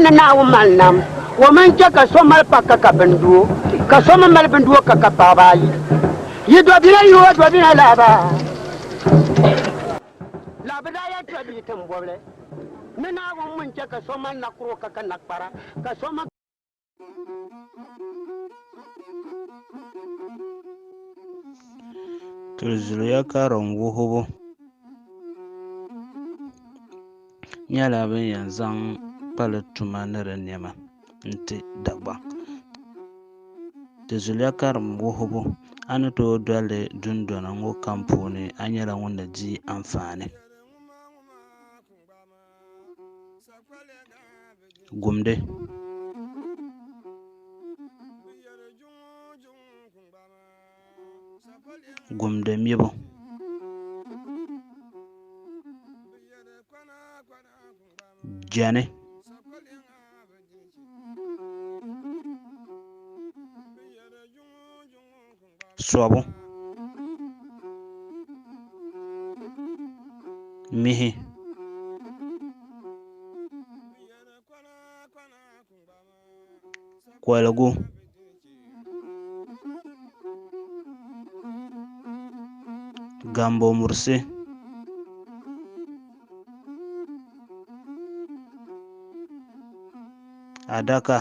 na na woman woman jaka so mal pakka ka bendu ka so mal bendu ka pa bayi yi do bi yo do bi la ba ya to bi tambole na na woman jaka so mal na kro ka nakpara ka so mal Tulzuliya karim wuhubu nyɛla bin yɛn zaŋ kpali tuma ni di niɛma n-ti Dagbaŋ. Tulzuliya karim wuhubu a ni tooi dɔli dundɔna ŋɔ kam puuni a nyɛla ŋun ni di anfaani. Gumdi mibu jani sobu mihi kɔligu gambo mursi adaka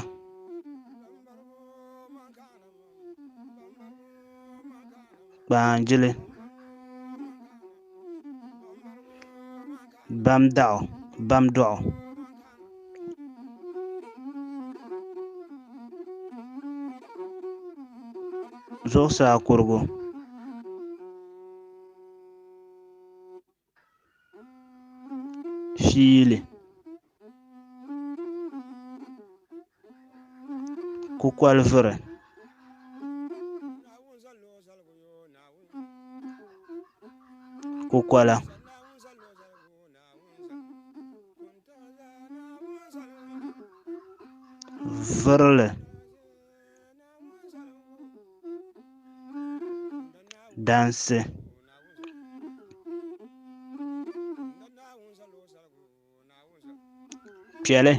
kpaanjili bamdɔɣu zuɣusaa kurigu fiili kukɔliviri kukɔla virili dansi piɛli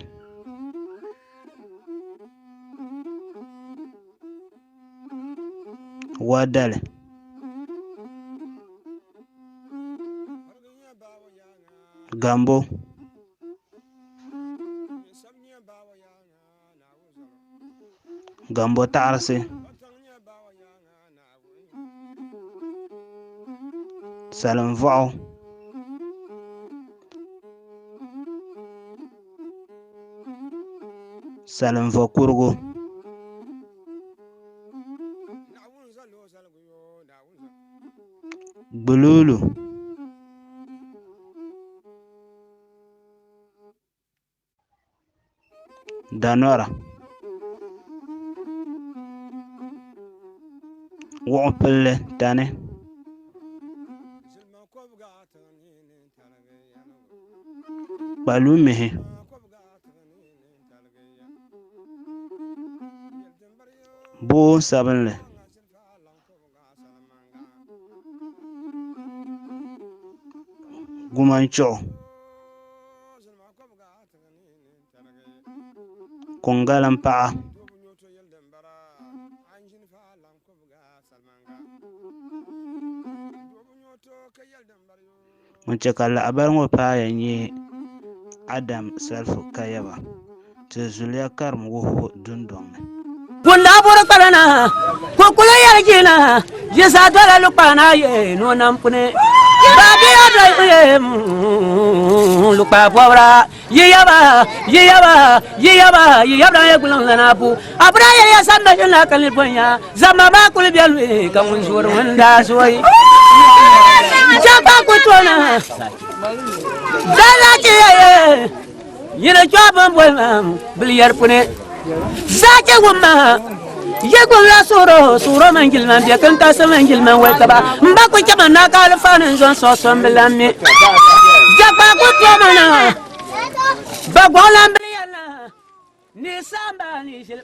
wadali gambo taɣarisi salinvoɣu salinvo kurigu gbuluulu danora wuɣupilli tani kpalumihi boo sabinli gumanchuɣu kungalim paɣa ŋun chɛ ka lahabali ŋɔ paaya nyɛ Adam Salfu Kayaba Tulzuliya karim wuhubu dundɔŋ ni. Kunda buru kparana kukulu yarjina jisa dole lukpana ye no nampune babi ado ye lukpa pobra yiyaba ye gulon lana bu abra ye samba jina kalbonya zama ba kul bialu ka mun jor wanda soyi jaba kutona dala je yina jaba boy biliyar pune Zake wuma yego la suro mangil man biya kan ta mangil man wai kaba mba ko chama na ka alfanin zon so bilami jaba ko to mana ba golan biliyana ni samba ni shil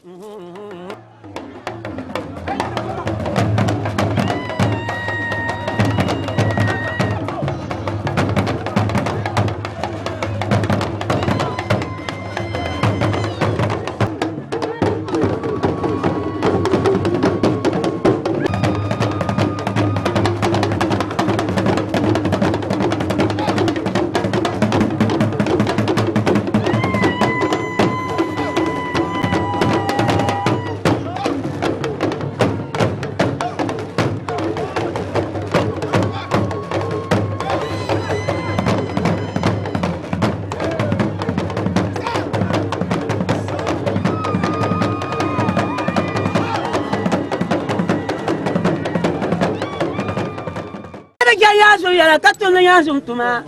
yazo yala katuna yazo tuma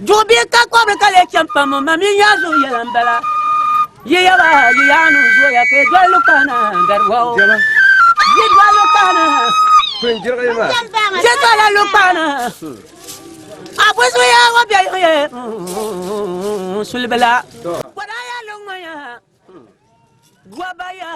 jobi ka ko be kale champa mama mi yazo yala mbala ye yala yanu zo ya ke dwalu kana darwa ye dwalu kana je dwalu kana abwezo ya wa bia ye sulbala wada ya longmaya gwabaya